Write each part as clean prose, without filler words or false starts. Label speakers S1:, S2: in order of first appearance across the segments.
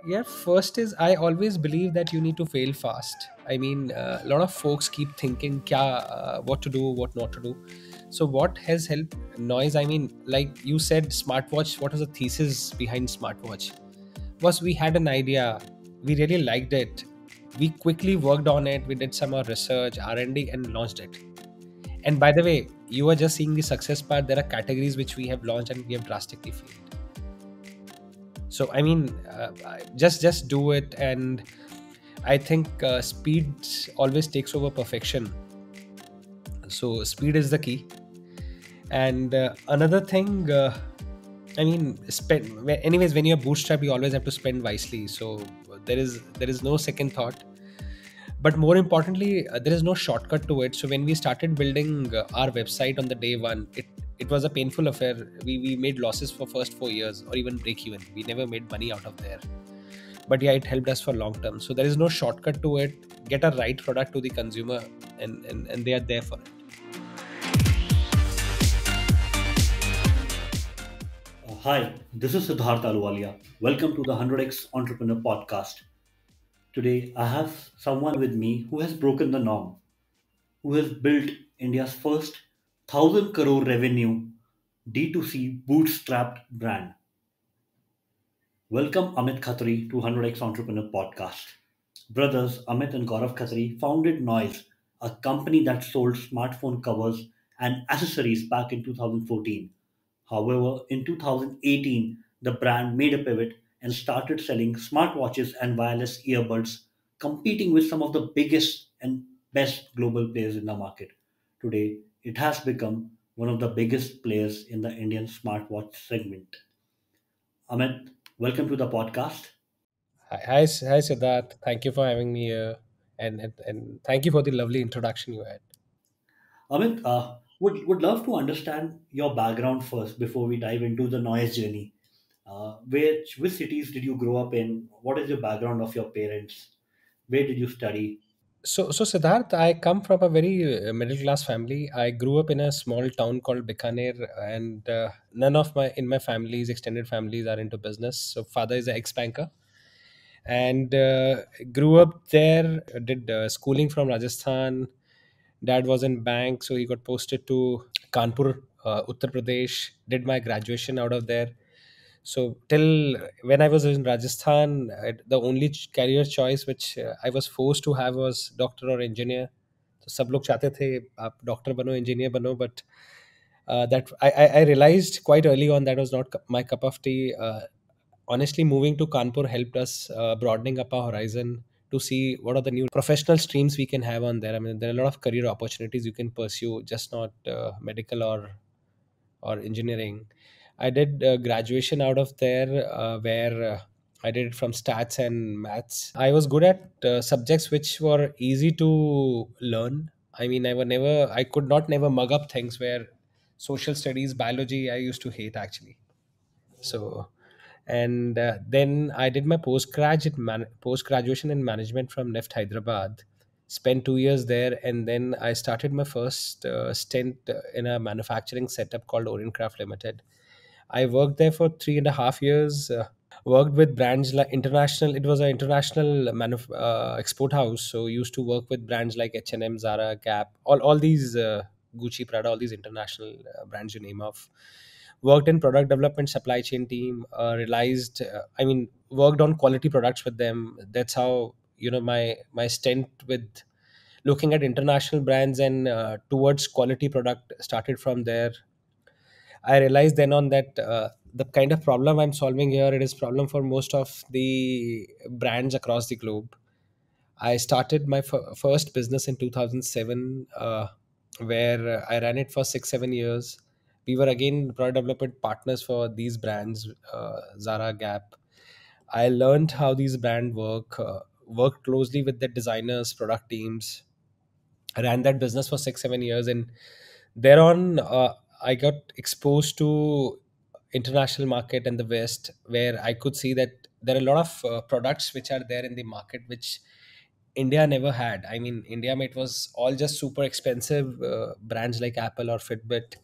S1: Yeah, first is I always believe that you need to fail fast. I mean, a lot of folks keep thinking, what to do, what not to do. So, what has helped noise? I mean, like you said, smartwatch. What was the thesis behind smartwatch? Was we had an idea, we really liked it, we quickly worked on it, we did some research, R&D, and launched it. And by the way, you are just seeing the success part. There are categories which we have launched and we have drastically failed. So I mean, just do it. And I think speed always takes over perfection. So speed is the key. And another thing, I mean, anyways, when you're bootstrapped, you always have to spend wisely. So there is no second thought. But more importantly, there is no shortcut to it. So when we started building our website on the day one, it was a painful affair. We made losses for first 4 years, or even break even. We never made money out of there. But yeah, it helped us for long term. So there is no shortcut to it. Get a right product to the consumer, and they are there for it.
S2: Hi, this is Siddharth Aluwalia. Welcome to the 100x Entrepreneur Podcast. Today, I have someone with me who has broken the norm, who has built India's first 1000 crore revenue D2C bootstrapped brand. Welcome Amit Khatri to 100x Entrepreneur Podcast. Brothers Amit and Gaurav Khatri founded Noise, a company that sold smartphone covers and accessories back in 2014. However, in 2018, the brand made a pivot and started selling smartwatches and wireless earbuds, competing with some of the biggest and best global players in the market. Today, it has become one of the biggest players in the Indian smartwatch segment. Amit, welcome to the podcast.
S1: Hi, Siddharth. Thank you for having me here, and thank you for the lovely introduction you had.
S2: Amit, would love to understand your background first before we dive into the noise journey. Which cities did you grow up in? What is your background of your parents? Where did you study?
S1: So Siddharth, I come from a very middle class family. I grew up in a small town called Bikaner, and none of my family's extended families are into business. So father is an ex banker, and grew up there. Did schooling from Rajasthan. Dad was in bank, so he got posted to Kanpur, Uttar Pradesh. Did my graduation out of there. So till when I was in Rajasthan, the only career choice which I was forced to have was doctor or engineer. तो सब लोग चाहते थे आप doctor बनो engineer बनो but that I realized quite early on that was not my cup of tea. Honestly, moving to Kanpur helped us broadening up our horizon to see what are the new professional streams we can have on there. I mean, there are a lot of career opportunities you can pursue, just not medical or engineering. I did graduation out of there where I did it from stats and maths. I was good at subjects which were easy to learn. I mean, I could not never mug up things where social studies, biology, I used to hate actually. So, and then I did my post graduation in management from NEFT Hyderabad. Spent 2 years there, and then I started my first stint in a manufacturing setup called Orient Craft Limited. I worked there for 3.5 years. Worked with brands like international. It was an international export house, so used to work with brands like H&M, Zara, Gap, all these Gucci, Prada, all these international brands you name of. Worked in product development, supply chain team. Realized, I mean, worked on quality products with them. That's how my stint with looking at international brands and towards quality product started from there. I realized then on that the kind of problem I'm solving here, it is problem for most of the brands across the globe. I started my first business in 2007, where I ran it for 6 7 years. We were again product development partners for these brands, Zara, Gap. I learned how these brands work, worked closely with the designers, product teams, ran that business for 6 7 years, and thereon I got exposed to international market and the west, where I could see that there are a lot of products which are there in the market which India never had. I mean, India, it was all just super expensive brands like Apple or Fitbit,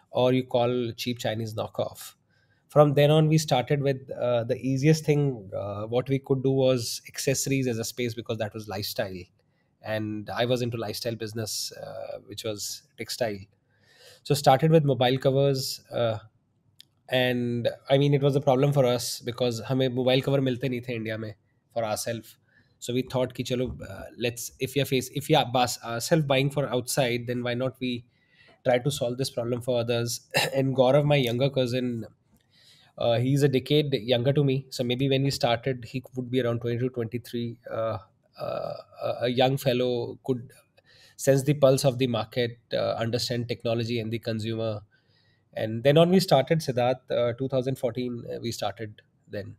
S1: or you call cheap Chinese knockoff. From then on, we started with the easiest thing. What we could do was accessories as a space, because that was lifestyle, and I was into lifestyle business, which was textile. So started with mobile covers, and I mean it was a problem for us because हमें mobile cover मिलते नहीं थे India में for ourselves. So we thought कि चलो, let's, if we are self buying for outside, then why not we try to solve this problem for others. And Gaurav, my younger cousin, he's a decade younger to me. So maybe when we started, he would be around 22, 23. A young fellow could sense the pulse of the market, understand technology and the consumer. And then on, we started Siddharth, 2014, we started then.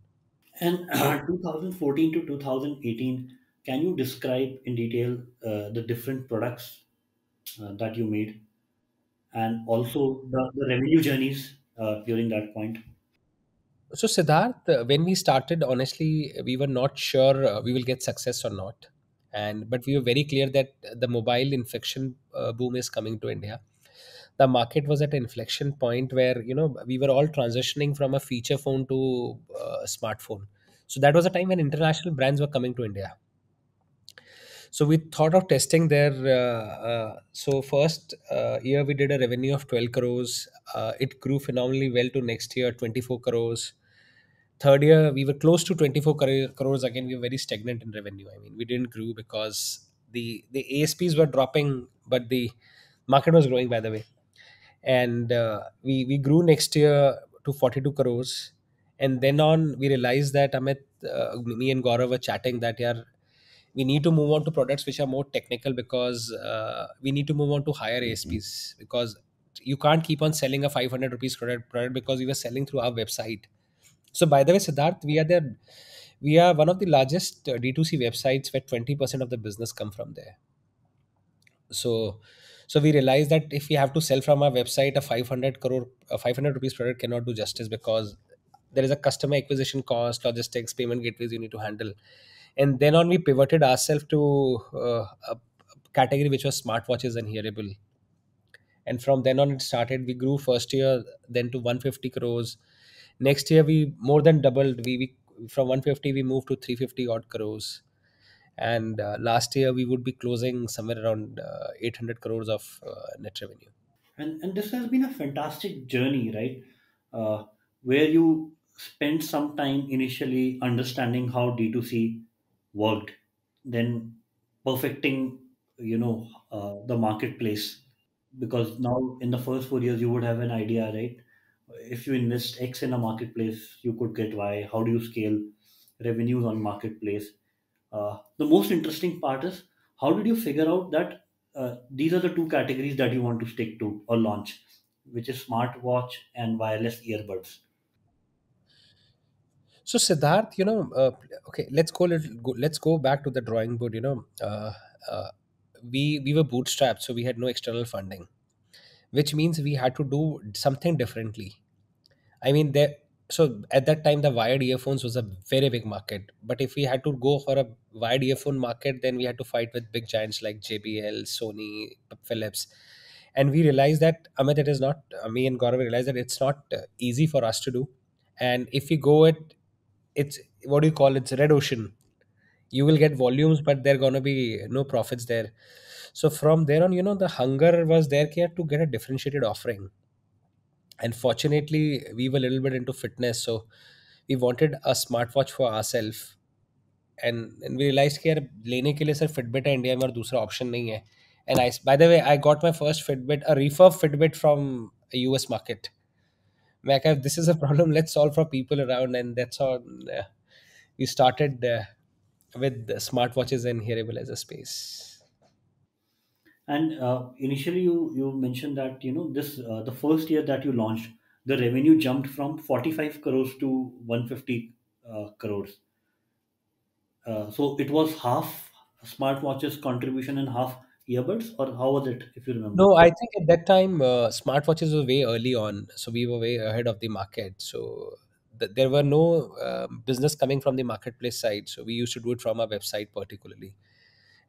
S2: And 2014 to 2018, can you describe in detail the different products that you made, and also the revenue journeys during that point?
S1: So Siddharth, when we started, honestly, we were not sure we will get success or not, and but we were very clear that the mobile inflection boom is coming to India. The market was at an inflection point where we were all transitioning from a feature phone to a smartphone. So that was a time when international brands were coming to India. So we thought of testing there. So first year we did a revenue of 12 crores. It grew phenomenally well to next year 24 crores. Third year we were close to 24 crores again. We were very stagnant in revenue. I mean, we didn't grow because the ASPs were dropping, but the market was growing, by the way. And we grew next year to 42 crores. And then on, we realized that Amit, me and Gaurav were chatting that, yeah, we need to move on to products which are more technical, because we need to move on to higher ASPs, because you can't keep on selling a 500 rupees product, because we were selling through our website. So by the way, Siddharth, we are one of the largest D2C websites, where 20% of the business come from there. So so we realized that if we have to sell from our website, a 500 rupees product cannot do justice, because there is a customer acquisition cost, logistics, payment gateways you need to handle. And then on, we pivoted ourselves to a category which was smartwatches and hearable. And from then on, it started. We grew first year then to 150 crores. Next year we more than doubled. We from 150 we moved to 350 odd crores. And last year we would be closing somewhere around 800 crores of net revenue.
S2: And this has been a fantastic journey, right? Where you spent some time initially understanding how D2C worked, then perfecting, the marketplace. Because now in the first 4 years, you would have an idea, right? If you invest X in a marketplace, you could get Y. How do you scale revenues on marketplace? The most interesting part is, how did you figure out that these are the two categories that you want to stick to or launch, which is smartwatch and wireless earbuds?
S1: So Siddharth, okay, let's go back to the drawing board. We were bootstrapped, so we had no external funding, which means we had to do something differently. I mean, there. So at that time, the wired earphones was a very big market. But if we had to go for a wired earphone market, then we had to fight with big giants like JBL, Sony, Philips. And we realized that, Amit, it is not. Me and Gaurav realized that it's not easy for us to do. And if we go it, it's, what do you call it? It's red ocean. You will get volumes, but there gonna be no profits there. So from there on, the hunger was there here to get a differentiated offering. And fortunately, we were a little bit into fitness, so we wanted a smartwatch for ourselves. And we realized कि यार लेने के लिए सिर्फ Fitbit है India में, और दूसरा ऑप्शन नहीं है. And I, by the way, I got my first Fitbit, a refurb Fitbit from a US market. Like, this is a problem, let's solve for people around. And that's how we started with the smartwatches and hearable as a space.
S2: And initially, you mentioned that this the first year that you launched, the revenue jumped from 45 crores to 150 crores. So it was half smartwatches contribution and half earbuds, or how was it, if you remember?
S1: No, I think at that time, smartwatches were way early on, so we were way ahead of the market. So there were no business coming from the marketplace side, so we used to do it from our website particularly.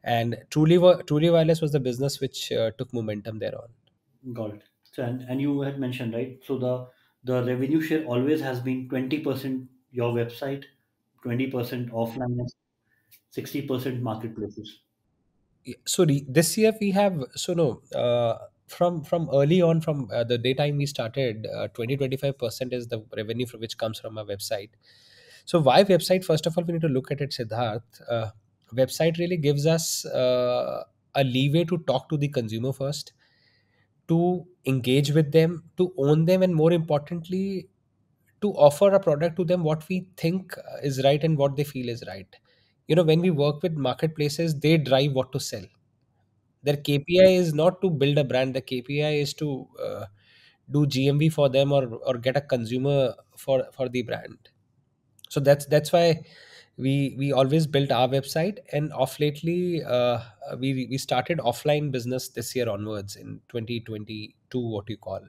S1: And Truly Wireless was the business which took momentum thereon.
S2: Got it. So, and you had mentioned, right? So The revenue share always has been 20% your website, 20% offline, and 60% marketplaces.
S1: This year we have, no, from early on, from the daytime we started, 20-25% is the revenue from which comes from our website. So why website? First of all, we need to look at it, Siddharth. Website really gives us a leeway to talk to the consumer first, to engage with them, to own them, and more importantly, to offer a product to them what we think is right and what they feel is right. When we work with marketplaces, they drive what to sell. Their KPI is not to build a brand. The KPI is to do GMV for them, or get a consumer for the brand. So that's why we always built our website. And off lately, we started offline business this year onwards in 2022, what you call.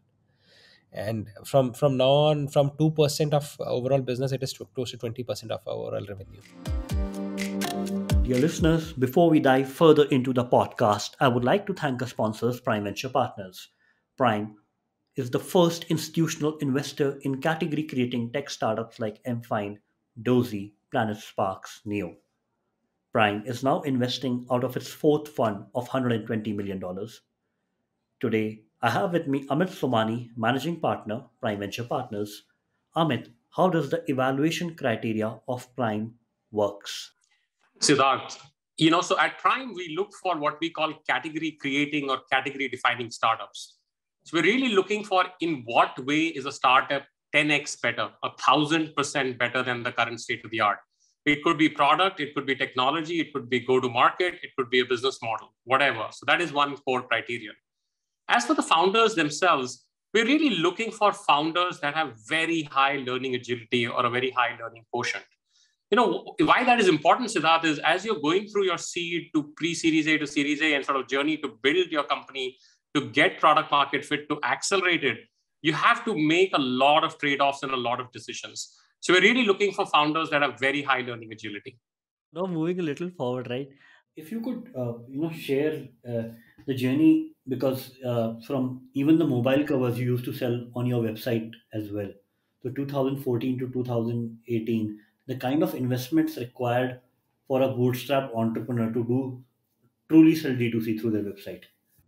S1: And from now on, from 2% of overall business, it is close to 20% of our overall revenue.
S2: Dear listeners, before we dive further into the podcast, I would like to thank our sponsors, Prime Venture Partners. Prime is the first institutional investor in category creating tech startups like MFind, Dozy, Planet Sparks, Neo. Prime is now investing out of its fourth fund of $120 million. Today, I have with me Amit Somani, Managing Partner, Prime Venture Partners. Amit, how does the evaluation criteria of Prime works?
S3: Siddharth. So at Prime, we look for what we call category creating or category defining startups. So we're really looking for in what way is a startup 10x better, 1,000% better than the current state of the art. It could be product, it could be technology, it could be go to market, it could be a business model, whatever. So that is one core criterion. As for the founders themselves, we're really looking for founders that have very high learning agility or a very high learning quotient. Why that is important, Siddharth, is as you're going through your seed to pre-series A to series A and sort of journey to build your company, to get product market fit, to accelerate it, you have to make a lot of trade-offs and a lot of decisions. So we're really looking for founders that have very high learning agility.
S2: Now moving a little forward, right? If you could, share the journey, because from even the mobile covers you used to sell on your website as well. So 2014 to 2018, the kind of investments required for a bootstrap entrepreneur to do truly sell D2C through their website.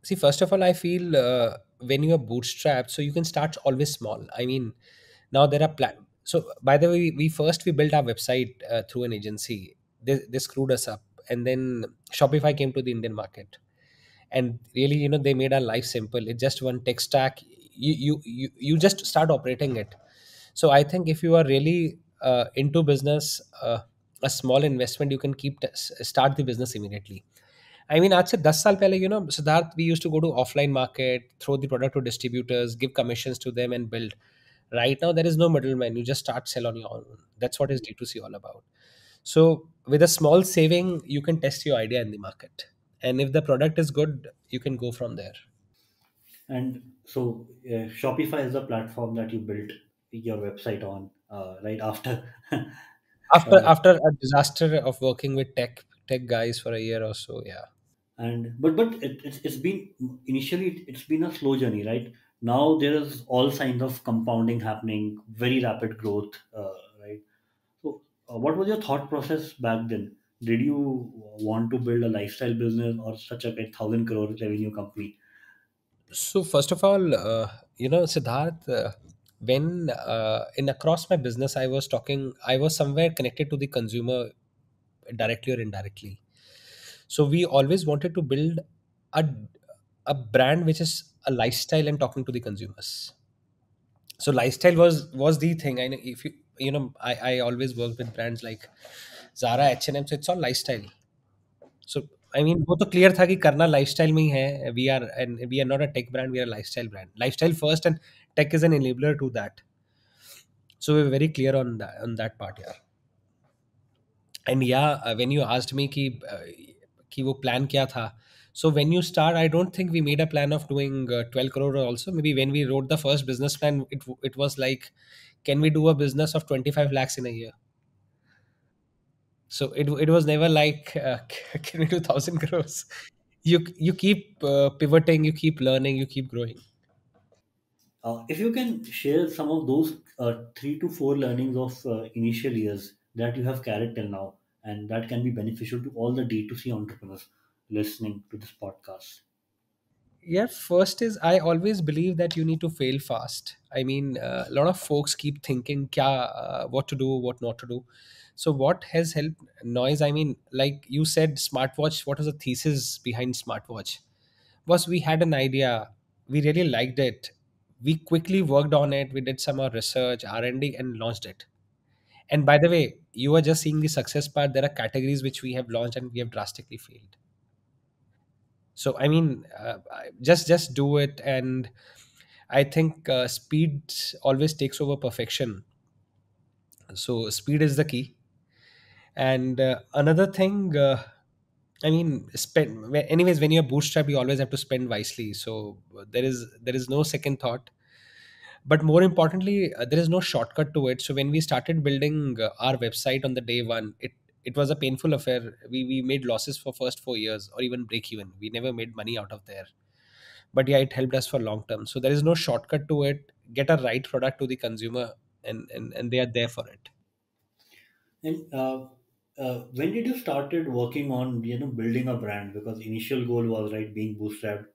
S1: See, first of all, I feel when you are bootstrapped, so you can start always small. I mean, now there are plan. So by the way, we built our website through an agency. They screwed us up, and then Shopify came to the Indian market, and really, they made our life simple. It's just one tech stack. You just start operating it. So I think if you are really into business, a small investment, you can start the business immediately. I mean, आज से 10 साल पहले, Siddharth, we used to go to offline market, throw the product to distributors, give commissions to them, and build. Right now, there is no middleman. You just start sell on your own. That's what is D2C all about. So with a small saving, you can test your idea in the market. And if the product is good, you can go from there.
S2: And so Shopify is the platform that you built your website on, right after.
S1: After after a disaster of working with tech guys for a year or so, yeah.
S2: And it's been initially it's been a slow journey, right? Now there is all signs of compounding happening, very rapid growth, right? So what was your thought process back then? Did you want to build a lifestyle business or such a 1,000 crore revenue company?
S1: So first of all, Siddharth, when in across my business, I was somewhere connected to the consumer directly or indirectly. So we always wanted to build a a brand which is a lifestyle and talking to the consumers. So lifestyle was the thing. I know, if I always work with brands like Zara, H&M, so it's all lifestyle. So I mean, वो तो clear था कि करना lifestyle में ही है. We are not a tech brand, we are lifestyle brand. Lifestyle first and tech is an enabler to that. So we're very clear on that part, yeah. And yeah, when you asked me कि वो plan क्या था, so when you start, I don't think we made a plan of doing 12 crore also. Maybe when we wrote the first business plan, it was like, can we do a business of 25 lakhs in a year? So it was never like, can we do 1,000 crores? You keep pivoting, you keep learning, you keep growing.
S2: If you can share some of those 3 to 4 learnings of initial years that you have carried till now, and that can be beneficial to all the D2C entrepreneurs listening to this podcast.
S1: Yeah, first is I always believe that you need to fail fast. I mean, a lot of folks keep thinking, kya, what to do, what not to do. So, what has helped noise? I mean, like you said, smartwatch. What was the thesis behind smartwatch? Was we had an idea, we really liked it, we quickly worked on it, we did some research, R&D, and launched it. And by the way, you are just seeing the success part. There are categories which we have launched and we have drastically failed. So I mean, just do it. And I think speed always takes over perfection. So speed is the key. And another thing, I mean, anyways, when you're bootstrapped, you always have to spend wisely. So there is no second thought. But more importantly, there is no shortcut to it. So when we started building our website on the day one, it was a painful affair. We made losses for first 4 years, or even break even. We never made money out of there. But yeah, it helped us for long term. So there is no shortcut to it. Get a right product to the consumer, and they are there for it.
S2: And when did you started working on building a brand? Because initial goal was right being bootstrapped,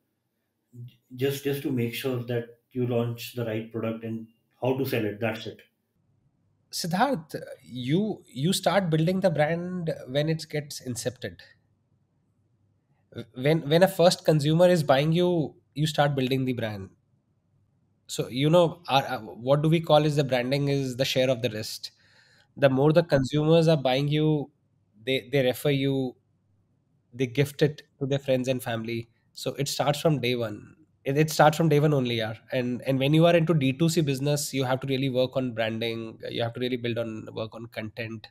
S2: just to make sure that you launch the right product and how to sell it. That's it.
S1: Siddharth, you start building the brand when it gets incepted. When a first consumer is buying you, you start building the brand. So what do we call is the branding is the share of the rest. The more the consumers are buying you, they refer you, they gift it to their friends and family. So it starts from day one. It starts from day one only, yeah. And when you are into D2C business, you have to really work on branding. You have to really build on work on content.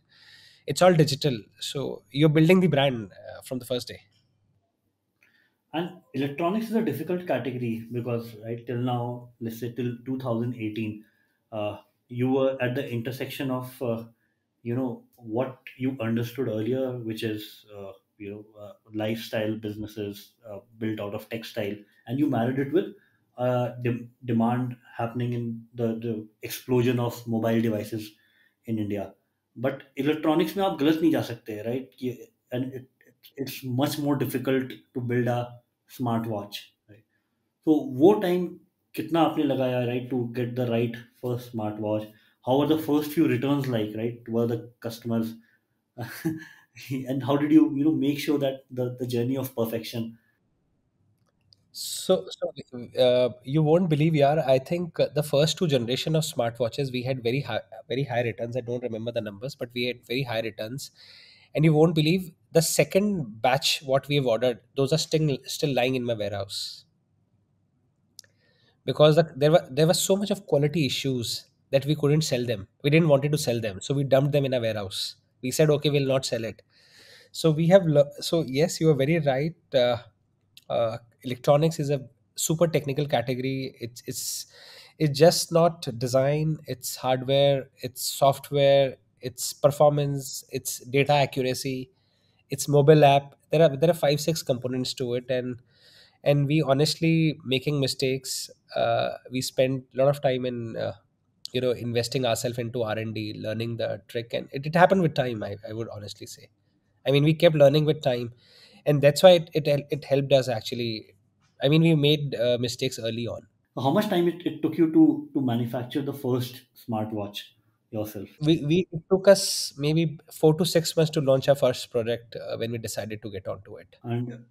S1: It's all digital. So you're building the brand from the first day.
S2: And electronics is a difficult category because right till now, let's say till 2018, you were at the intersection of what you understood earlier, which is lifestyle businesses built out of textile, and you married it with demand happening in the explosion of mobile devices in India. But electronics में आप गलत नहीं जा सकते, right? And it's much more difficult to build a smartwatch, right? So वो time कितना आपने लगाया, right, to get the right first smartwatch? How were the first few returns like, right? Were the customers and how did you make sure that the journey of perfection?
S1: So you won't believe, yeah. I think the first two generation of smartwatches we had very high returns. I don't remember the numbers, but we had very high returns. And you won't believe the second batch what we have ordered. Those are still lying in my warehouse because there was so much of quality issues that we couldn't sell them. We didn't wanted to sell them, so we dumped them in a warehouse. We said, okay, we'll not sell it. So so yes, you are very right. Electronics is a super technical category. It's just not design. It's hardware, it's software, it's performance, it's data accuracy, it's mobile app. There are 5 6 components to it. And we honestly making mistakes. We spend a lot of time in investing ourselves into R&D, learning the trick. And it happened with time, I would honestly say. I mean, we kept learning with time, and that's why it helped us actually. I mean, we made mistakes early on.
S2: So how much time it took you to manufacture the first smartwatch yourself?
S1: We It took us maybe 4 to 6 months to launch our first product when we decided to get onto it.
S2: And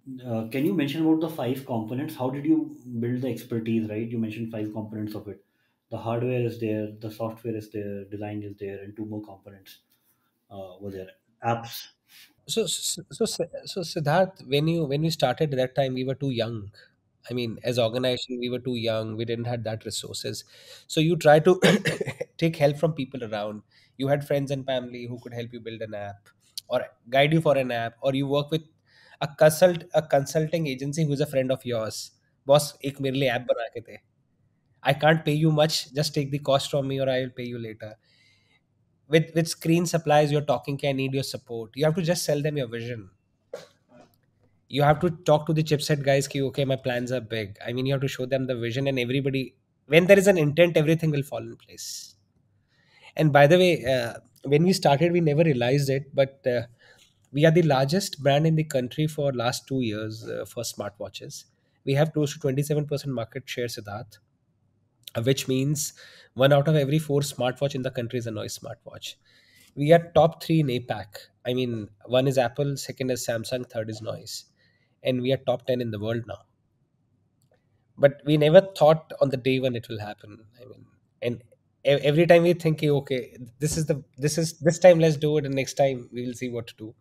S2: can you mention about the 5 components? How did you build the expertise, right? You mentioned 5 components of it. The hardware is there, the software is there, design is there, and two more components were there. Apps.
S1: So Siddharth, when we started at that time, we were too young. I mean, as organization, we were too young. We didn't have that resources. So you try to take help from people around. You had friends and family who could help you build an app or guide you for an app, or you work with a consulting agency who is a friend of yours. Boss, एक मेरे लिए app बना के दे. I can't pay you much. Just take the cost from me, or I will pay you later. With screen supplies, you're talking. Can I need your support? You have to just sell them your vision. You have to talk to the chipset guys ki, okay, my plans are big. I mean, you have to show them the vision, and everybody When there is an intent, everything will fall in place. And by the way, when we started, we never realized it, but we are the largest brand in the country for last 2 years for smartwatches. We have close to 27% market share, Siddharth, which means one out of every four smartwatch in the country is a noise smartwatch. We are top three in APAC. I mean, one is Apple, second is Samsung, third is Noise, and we are top 10 in the world now. But we never thought on the day when it will happen. I mean, and every time we think, okay, this time let's do it, and next time we will see what to do.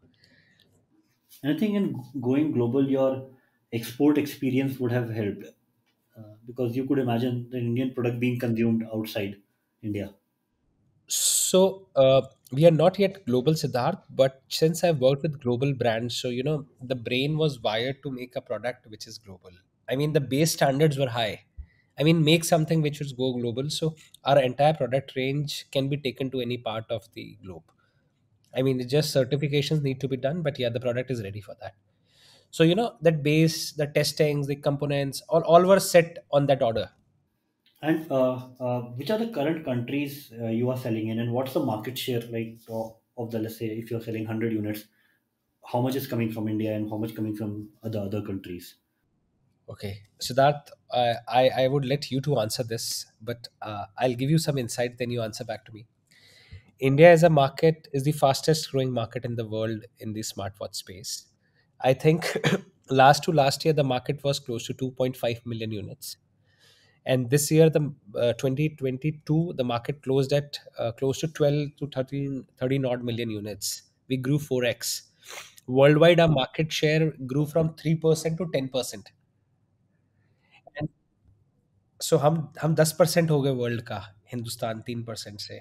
S2: And I think in going global, your export experience would have helped because you could imagine the Indian product being consumed outside India.
S1: So we are not yet global, Siddharth, but since I've worked with global brands, so the brain was wired to make a product which is global. I mean, the base standards were high. I mean, make something which would go global. So our entire product range can be taken to any part of the globe. I mean, it's just certifications need to be done, but yeah, the product is ready for that. So that base, the testings, the components, all were set on that order.
S2: And which are the current countries you are selling in, and what's the market share like of the, let's say, if you're selling 100 units, how much is coming from India and how much coming from other countries?
S1: Okay, Siddharth, I would let you to answer this, but I'll give you some insight. Then you answer back to me. India as a market is the fastest growing market in the world in the smartwatch space. I think last year the market was close to 2.5 million units, and this year the 2022 the market closed at close to 12 to 13 odd million units. We grew 4x. Worldwide, our market share grew from 3% to 10%. सो हम 10% हो गए world का, हिंदुस्तान 3% से।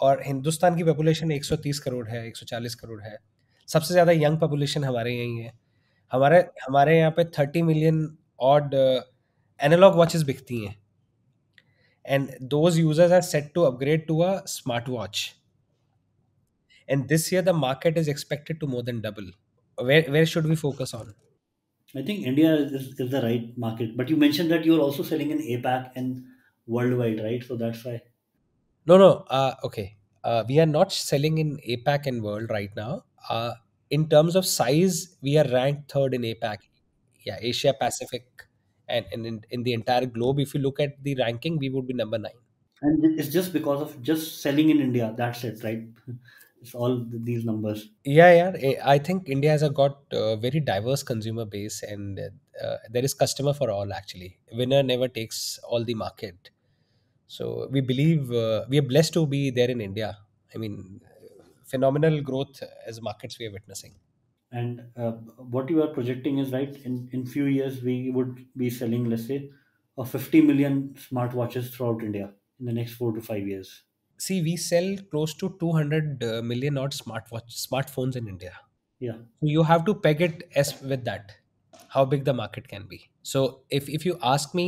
S1: और हिंदुस्तान की population 130 crore है, 140 करोड़ है। सबसे ज़्यादा यंग पॉपुलेशन हमारे यहीं है। हमारे हमारे यहाँ पे 30 मिलियन ऑड एनालॉग वॉचेस बिकती हैं, and those users are set to upgrade to a smart watch, and this year the market is expected to more than double. Where should we focus on?
S2: I think India is the right market, but you mentioned that you're also selling in APAC and worldwide, right? So that's why.
S1: No, no. Okay. We are not selling in APAC and world right now. In terms of size, we are ranked third in APAC. Yeah, Asia Pacific, and in the entire globe, if you look at the ranking, we would be number nine.
S2: And it's just because of just selling in India. That's it, right? It's all these numbers.
S1: Yeah, yeah. I think India has got a very diverse consumer base, and there is customer for all. Actually, winner never takes all the market. So we believe we are blessed to be there in India. I mean, phenomenal growth as markets we are witnessing.
S2: And what you are projecting is right. In few years, we would be selling, let's say, 50 million smartwatches throughout India in the next 4 to 5 years.
S1: See, we sell close to 200 million odd smartphones in India.
S2: Yeah.
S1: So you have to peg it as with that, how big the market can be. So if you ask me,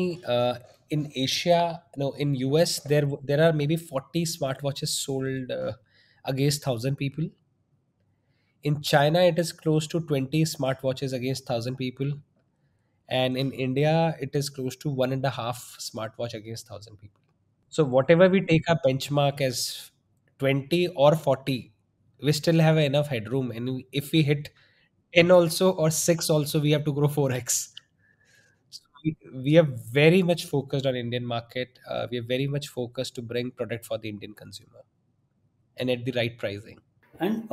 S1: in Asia, no, in US, there are maybe 40 smartwatches sold against 1,000 people. In China, it is close to 20 smartwatches against 1,000 people, and in India, it is close to one and a half smartwatch against 1,000 people. So whatever we take our benchmark as 20 or 40, we still have enough headroom. And if we hit 10 also or 6 also, we have to grow 4x. So we are very much focused on Indian market. We are very much focused to bring product for the Indian consumer and at the right pricing.
S2: And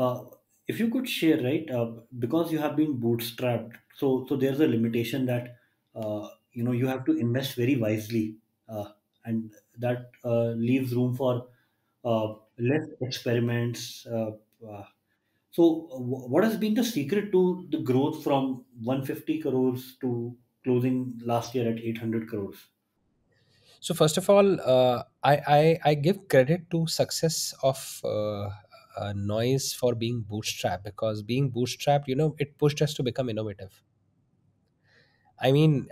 S2: if you could share, right, because you have been bootstrapped, so there's a limitation that you have to invest very wisely, and that leaves room for less experiments. So, what has been the secret to the growth from 150 crores to closing last year at 800 crores?
S1: So first of all, I give credit to success of Noise for being bootstrapped, because being bootstrapped, it pushed us to become innovative. I mean,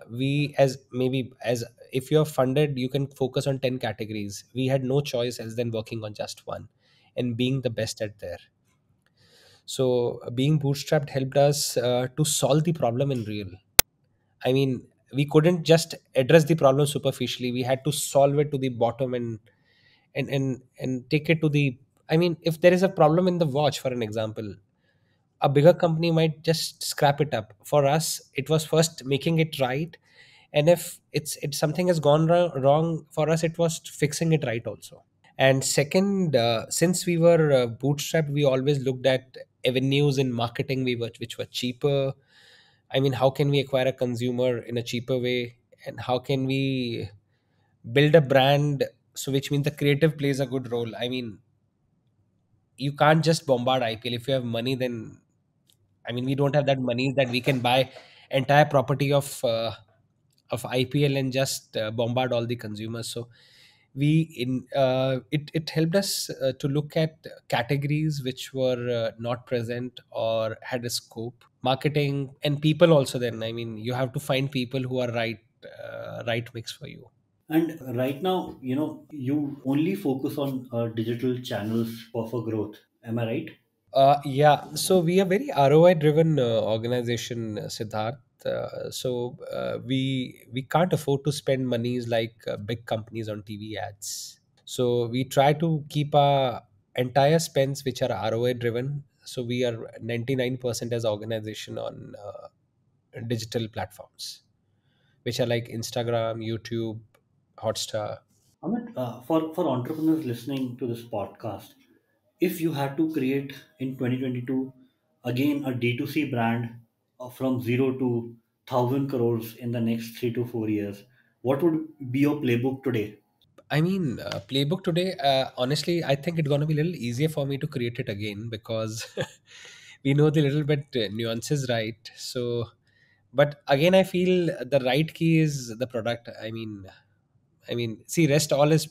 S1: we as maybe as if you're funded, you can focus on 10 categories. We had no choice else than working on just one and being the best at there. So being bootstrapped helped us to solve the problem in real. I mean, we couldn't just address the problem superficially. We had to solve it to the bottom, and take it to the, I mean, if there is a problem in the watch, for an example, a bigger company might just scrap it up. For us, it was first making it right, and if it's something has gone wrong, for us it was fixing it right also. And second, since we were bootstrapped, we always looked at avenues in marketing which were cheaper. I mean, how can we acquire a consumer in a cheaper way, and how can we build a brand? So which means the creative plays a good role. I mean, you can't just bombard IPL. If you have money, then, I mean, we don't have that money that we can buy entire property of IPL and just bombard all the consumers. So we in it helped us to look at categories which were not present or had a scope. Marketing and people also. Then, I mean, you have to find people who are right mix for you.
S2: And right now, you only focus on digital channels for growth. Am I right?
S1: Yeah, so we are very ROI driven organization, Siddharth. We can't afford to spend monies like big companies on TV ads. So we try to keep our entire spends which are ROI driven. So we are 99% as organization on digital platforms, which are like Instagram, YouTube, Hotstar.
S2: Amit, for entrepreneurs listening to this podcast, if you had to create in 2022 again a D2C brand from zero to 1000 crores in the next 3 to 4 years, what would be your playbook today?
S1: I mean, playbook today. Honestly, I think it's gonna be a little easier for me to create it again because we know the little bit nuances, right? So, but again, I feel the right key is the product. I mean, see, rest all is.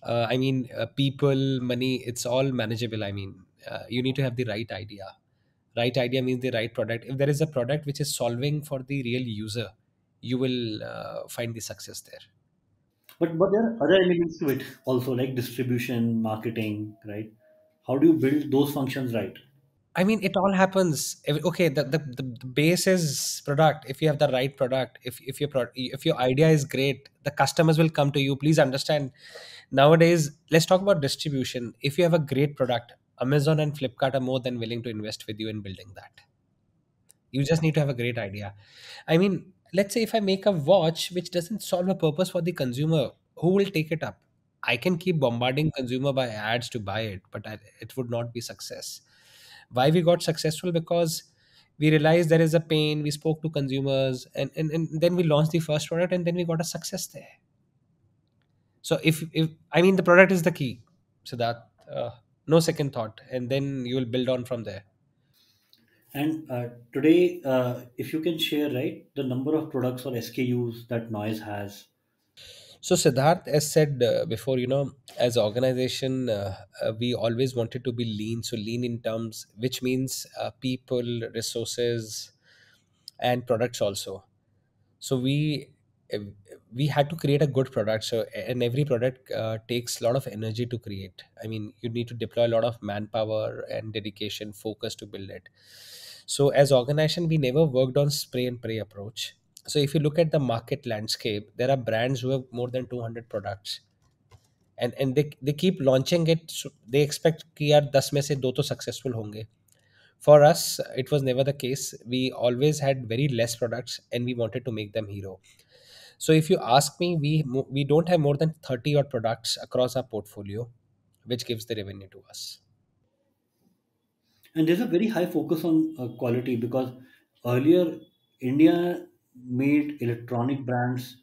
S1: I mean, people, money. It's all manageable. I mean, you need to have the right idea. Right idea means the right product. If there is a product which is solving for the real user, you will find the success there.
S2: But there are other elements to it also, like distribution, marketing, right? How do you build those functions right?
S1: I mean, it all happens. Okay, the base is product. If you have the right product, if your idea is great, the customers will come to you. Please understand. Nowadays, let's talk about distribution. If you have a great product, Amazon and Flipkart are more than willing to invest with you in building that. You just need to have a great idea. I mean, let's say if I make a watch which doesn't solve a purpose for the consumer, who will take it up? I can keep bombarding consumer by ads to buy it, but it would not be success. Why we got successful? Because we realized there is a pain. We spoke to consumers, and then we launched the first product, and then we got a success there. So if I mean, the product is the key, so that no second thought, and then you will build on from there.
S2: And today, if you can share, right, the number of products or SKUs that Noise has.
S1: So Siddharth, as said before, as organization, we always wanted to be lean. So lean in terms, which means people, resources, and products also. So uh, we had to create a good product. So and every product takes a lot of energy to create. I mean, you need to deploy a lot of manpower and dedication, focus to build it. So as organization, we never worked on spray and pray approach. So if you look at the market landscape, there are brands who have more than 200 products, and they keep launching it. So they expect कि यार 10 में से दो तो successful होंगे. For us, it was never the case. We always had very less products, and we wanted to make them hero. So if you ask me, we don't have more than 30 odd products across our portfolio, which gives the revenue to us.
S2: And there's a very high focus on quality because earlier India made electronic brands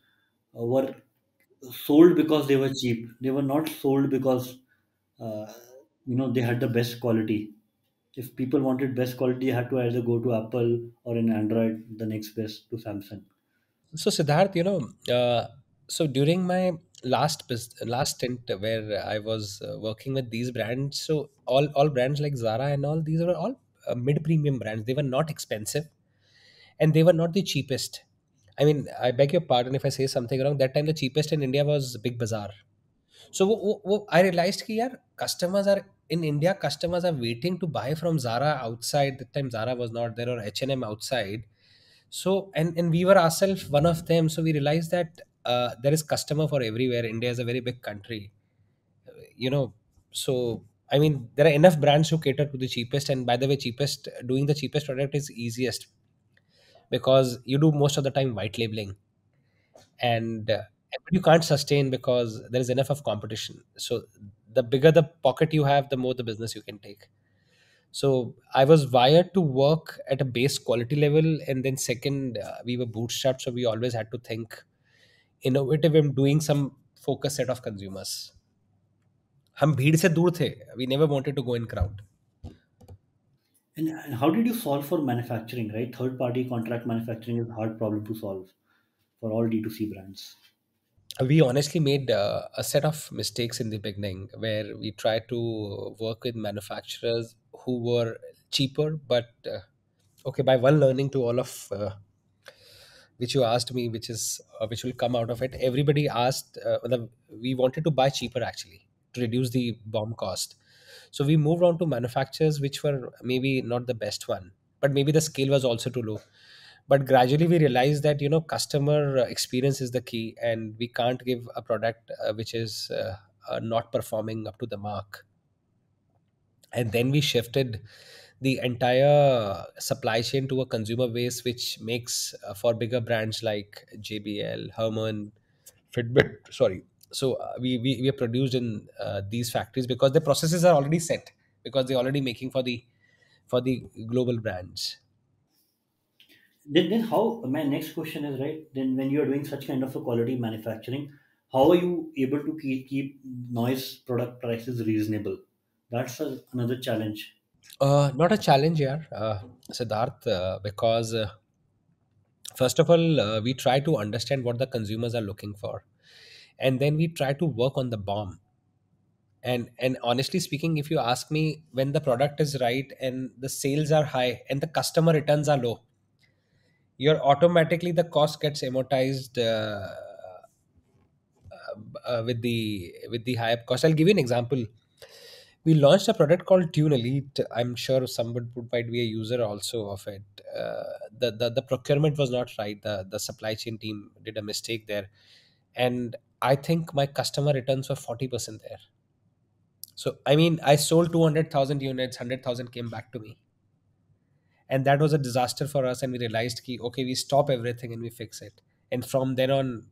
S2: were sold because they were cheap. They were not sold because uh, they had the best quality. If people wanted best quality, they had to either go to Apple or in Android, the next best to Samsung.
S1: So Siddharth, so during my last stint where I was working with these brands, so all brands like Zara and all, these were all mid premium brands. They were not expensive, and they were not the cheapest. I mean, I beg your pardon if I say something wrong. That time, the cheapest in India was Big Bazaar. So I realized कि यार customers are in India. Customers are waiting to buy from Zara outside. That time Zara was not there, or H&M outside. So and we were ourselves one of them. So we realized that there is customer for everywhere. India is a very big country, you know. So I mean, there are enough brands who cater to the cheapest. And by the way, cheapest, doing the cheapest product is easiest, because you do most of the time white labeling. And you can't sustain because there is enough of competition. So the bigger the pocket you have, the more the business you can take. So I was wired to work at a base quality level, and then second, we were bootstrapped, so we always had to think innovative in doing some focus set of consumers. हम भीड़ से दूर थे. We never wanted to go in crowd.
S2: And how did you solve for manufacturing, right? Third party contract manufacturing is a hard problem to solve for all D2C brands.
S1: We honestly made a set of mistakes in the beginning, where we tried to work with manufacturers who were cheaper, but okay, by one learning to all of which you asked me, which is which will come out of it. Everybody asked, we wanted to buy cheaper actually to reduce the bomb cost. So we moved on to manufacturers which were maybe not the best one, but maybe the scale was also too low. But gradually we realized that, customer experience is the key, and we can't give a product which is not performing up to the mark. And then we shifted the entire supply chain to a consumer base, which makes for bigger brands like JBL, Herman, Fitbit. Sorry. So we are produced in these factories because the processes are already set, because they're already making for the global brands.
S2: Then how, my next question is, right, then when you are doing such kind of a quality manufacturing, how are you able to keep noise product prices reasonable? That's another challenge.
S1: Not a challenge here, Siddharth, because first of all, we try to understand what the consumers are looking for, and then we try to work on the bomb. And honestly speaking, if you ask me, when the product is right and the sales are high and the customer returns are low, you're automatically, the cost gets amortized with the higher cost. I'll give you an example. We launched a product called Tune Elite. I'm sure somebody might be a user also of it. The procurement was not right. The supply chain team did a mistake there, and I think my customer returns were 40% there. So I mean, I sold 200,000 units, 100,000 came back to me, and that was a disaster for us. And we realized, ki, okay, we stop everything and we fix it. And from then on,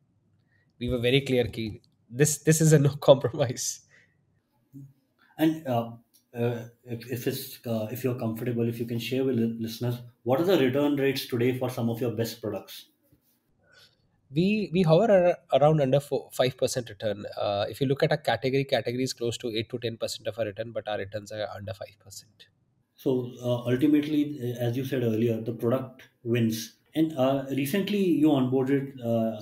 S1: we were very clear, ki, this is a no compromise.
S2: And if you're comfortable, if you can share with listeners, what are the return rates today for some of your best products?
S1: We hover around under 5% return. If you look at a category is close to 8 to 10% of our return, but our returns are under 5%.
S2: So ultimately, as you said earlier, the product wins. And recently, you onboarded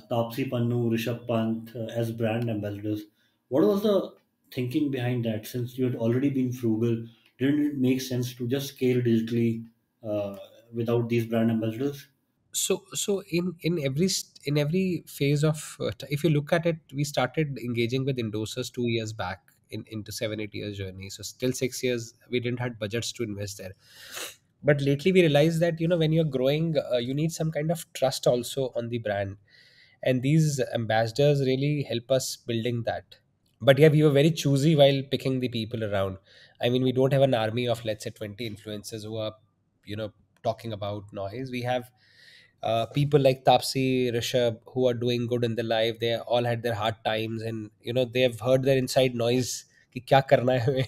S2: Tapsi Pannu, Rishabh Pant as brand ambassadors. What was the thinking behind that? Since you had already been frugal, didn't it make sense to just scale digitally uh, without these brand ambassadors?
S1: So in every phase of if you look at it, we started engaging with endorsers 2 years back, into 7 8 years journey. So still 6 years we didn't had budgets to invest there. But lately we realized that, when you're growing, you need some kind of trust also on the brand, and these ambassadors really help us building that. But yeah, we were very choosy while picking the people around. I mean, we don't have an army of, let's say, 20 influencers who are, talking about noise. We have people like Tapsi, Rishabh, who are doing good in their life. They all had their hard times, and they have heard their inside noise, कि क्या करना है हमें,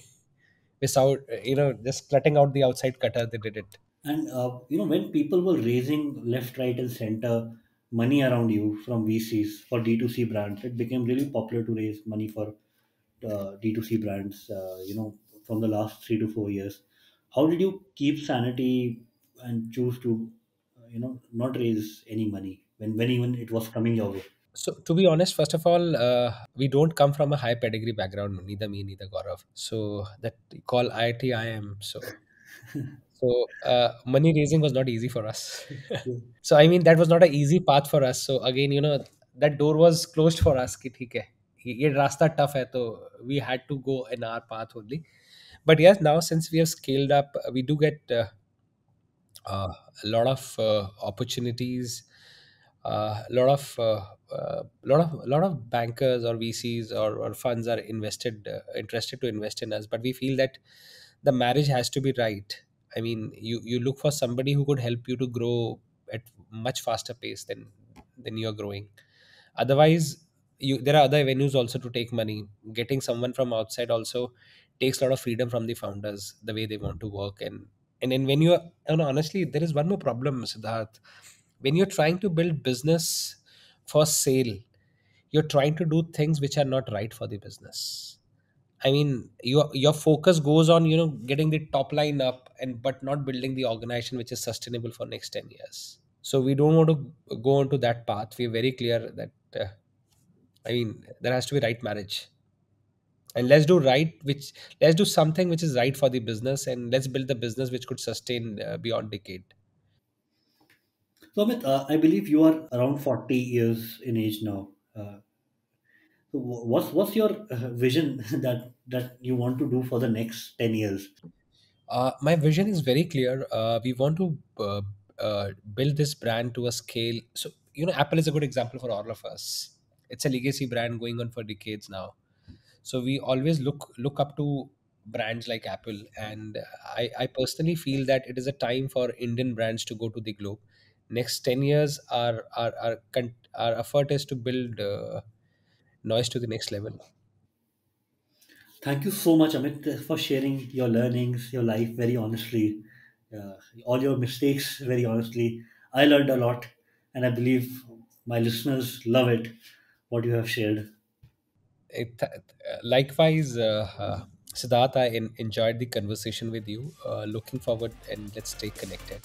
S1: without just cutting out the outside cutter. They did it.
S2: And when people were raising left, right, and center money around you from VCs for D2C brands, it became really popular to raise money for D2C brands. From the last 3 to 4 years, how did you keep sanity and choose to, not raise any money when even it was coming your way?
S1: So to be honest, first of all, we don't come from a high pedigree background, neither me, neither Gaurav. So that we call IIT IM. So money raising was not easy for us.
S2: Yeah.
S1: So I mean, that was not an easy path for us. So again, that door was closed for us. कि ठीक है, ये रास्ता tough है, तो we had to go in our path only. But yes, now since we have scaled up, we do get a lot of opportunities, a lot of bankers or VCs or funds are interested to invest in us, but we feel that the marriage has to be right. I mean, you look for somebody who could help you to grow at much faster pace than you are growing. Otherwise, there are other avenues also to take money. Getting someone from outside also takes a lot of freedom from the founders, the way they want to work. And then when you are, and honestly, there is one more problem, Siddharth. When you're trying to build business for sale, you're trying to do things which are not right for the business. I mean, your focus goes on, getting the top line up, and but not building the organization which is sustainable for next 10 years. So we don't want to go onto that path. We're very clear that I mean, there has to be right marriage, and let's do something which is right for the business, and let's build the business which could sustain beyond decade.
S2: So, Amit, I believe you are around 40 years in age now. So what's your vision that you want to do for the next 10 years?
S1: My vision is very clear. We want to build this brand to a scale. So, Apple is a good example for all of us. It's a legacy brand going on for decades now. So we always look up to brands like Apple, and I personally feel that it is a time for Indian brands to go to the globe. Next 10 years, our effort is to build noise to the next level.
S2: Thank you so much, Amit, for sharing your learnings, your life very honestly, all your mistakes very honestly. I learned a lot, and I believe my listeners love it, what you have shared.
S1: Likewise, Siddharth, I enjoyed the conversation with you. Looking forward, and let's stay connected.